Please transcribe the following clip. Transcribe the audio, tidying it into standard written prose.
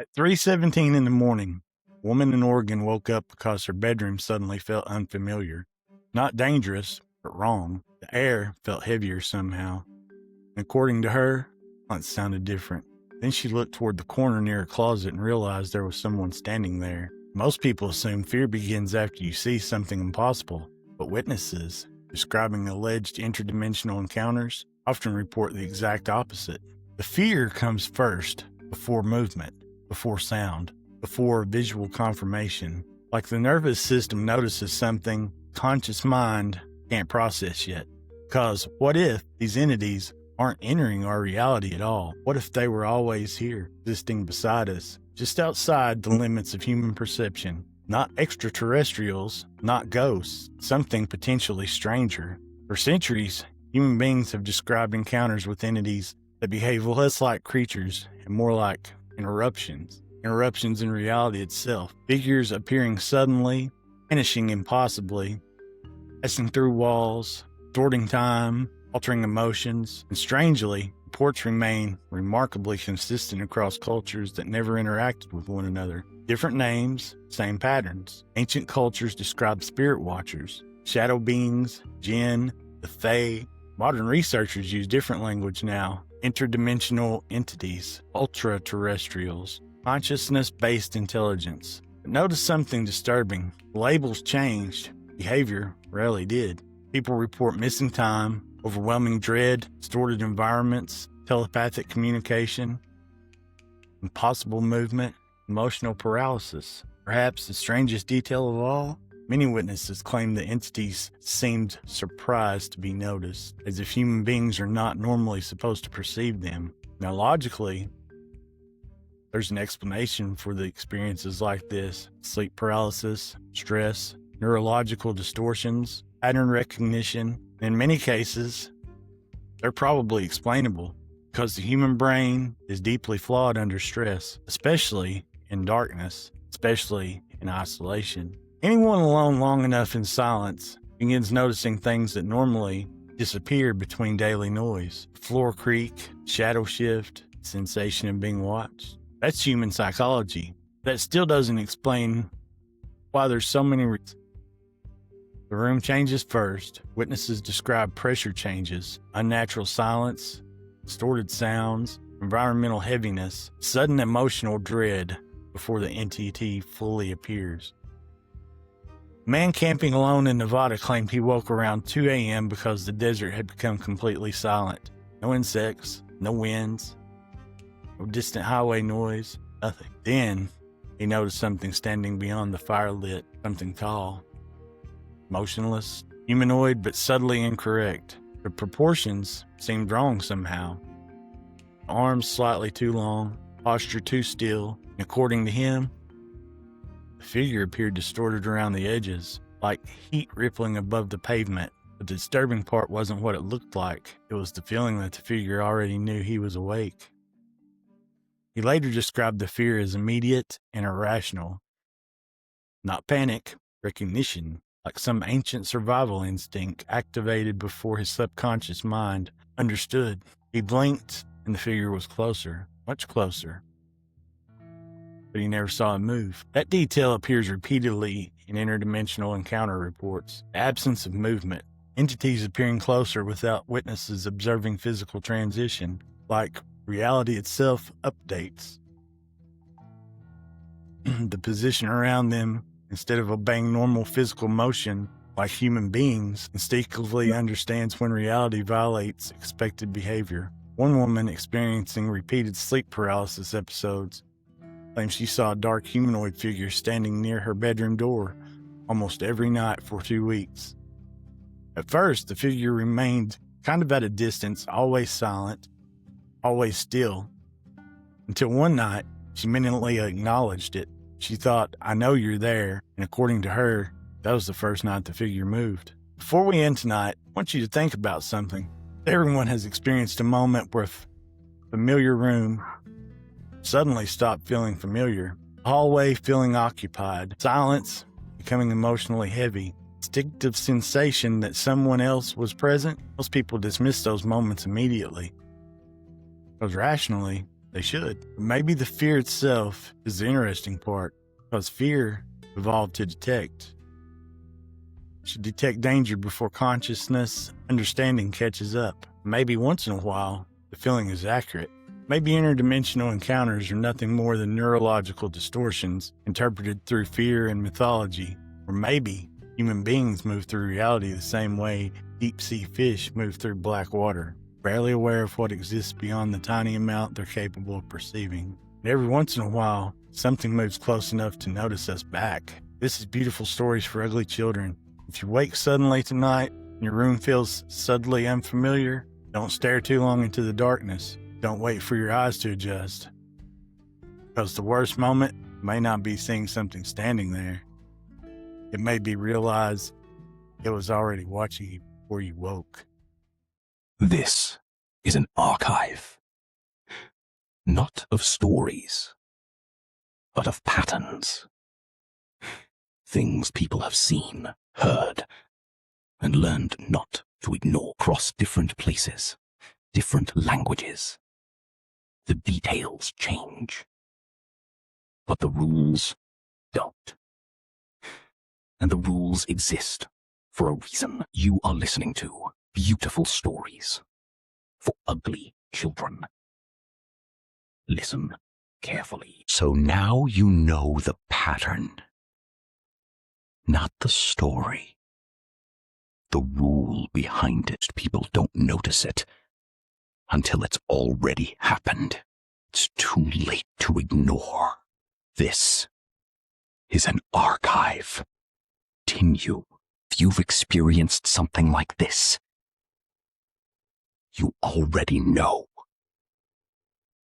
At 3:17 in the morning, a woman in Oregon woke up because her bedroom suddenly felt unfamiliar. Not dangerous, but wrong. The air felt heavier somehow. According to her, it sounded different. Then she looked toward the corner near her closet and realized there was someone standing there. Most people assume fear begins after you see something impossible, but witnesses describing alleged interdimensional encounters often report the exact opposite. The fear comes first, before movement, before sound, before visual confirmation. Like the nervous system notices something conscious mind can't process yet. Because what if these entities aren't entering our reality at all? What if they were always here, existing beside us, just outside the limits of human perception? Not extraterrestrials, not ghosts, something potentially stranger. For centuries, human beings have described encounters with entities that behave less like creatures and more like interruptions in reality itself. Figures appearing suddenly, vanishing impossibly, passing through walls, distorting time, altering emotions, and strangely, reports remain remarkably consistent across cultures that never interacted with one another. Different names, same patterns. Ancient cultures describe spirit watchers, shadow beings, jinn, the fae. Modern researchers use different language now. Interdimensional entities, ultra-terrestrials, consciousness-based intelligence. But notice something disturbing. Labels changed. Behavior rarely did. People report missing time, overwhelming dread, distorted environments, telepathic communication, impossible movement, emotional paralysis. Perhaps the strangest detail of all, many witnesses claim the entities seemed surprised to be noticed, as if human beings are not normally supposed to perceive them. Now, logically, there's an explanation for the experiences like this: sleep paralysis, stress, neurological distortions, pattern recognition. In many cases, they're probably explainable because the human brain is deeply flawed under stress, especially in darkness, especially in isolation. Anyone alone long enough in silence begins noticing things that normally disappear between daily noise. Floor creak, shadow shift, sensation of being watched. That's human psychology. That still doesn't explain why there's so many reasons. The room changes first. Witnesses describe pressure changes, unnatural silence, distorted sounds, environmental heaviness, sudden emotional dread before the entity fully appears. A man camping alone in Nevada claimed he woke around 2 a.m. because the desert had become completely silent. No insects, no winds, no distant highway noise, nothing. Then he noticed something standing beyond the fire-lit, something tall, motionless, humanoid, but subtly incorrect. The proportions seemed wrong somehow. Arms slightly too long, posture too still, and according to him, the figure appeared distorted around the edges, like heat rippling above the pavement. But the disturbing part wasn't what it looked like. It was the feeling that the figure already knew he was awake. He later described the fear as immediate and irrational. Not panic, recognition, like some ancient survival instinct activated before his subconscious mind understood. He blinked, and the figure was closer, much closer. But he never saw it move. That detail appears repeatedly in interdimensional encounter reports. The absence of movement, entities appearing closer without witnesses observing physical transition, like reality itself updates. The position around them, instead of obeying normal physical motion like human beings, instinctively understands when reality violates expected behavior. One woman experiencing repeated sleep paralysis episodes claims she saw a dark humanoid figure standing near her bedroom door almost every night for 2 weeks. At first, the figure remained kind of at a distance, always silent, always still, until one night she mentally acknowledged it. She thought, "I know you're there," and according to her, that was the first night the figure moved. Before we end tonight, I want you to think about something. Everyone has experienced a moment where a familiar room suddenly stopped feeling familiar, a hallway feeling occupied, silence becoming emotionally heavy, instinctive sensation that someone else was present. Most people dismiss those moments immediately, because rationally, They should. Maybe the fear itself is the interesting part, because fear evolved to detect. It should detect danger before consciousness, understanding catches up. Maybe once in a while, the feeling is accurate. Maybe interdimensional encounters are nothing more than neurological distortions interpreted through fear and mythology. Or maybe human beings move through reality the same way deep-sea fish move through black water, barely aware of what exists beyond the tiny amount they're capable of perceiving. And every once in a while, something moves close enough to notice us back. This is Beautiful Stories for Ugly Children. If you wake suddenly tonight and your room feels suddenly unfamiliar, don't stare too long into the darkness. Don't wait for your eyes to adjust. Because the worst moment may not be seeing something standing there. It may be realize it was already watching you before you woke. This is an archive, not of stories, but of patterns. Things people have seen, heard, and learned not to ignore across different places, different languages. The details change, but the rules don't. And the rules exist for a reason. You are listening to Beautiful Stories for Ugly Children. Listen carefully. So now you know the pattern, not the story. The rule behind it. People don't notice it until it's already happened. It's too late to ignore. This is an archive. Continue. If you've experienced something like this, you already know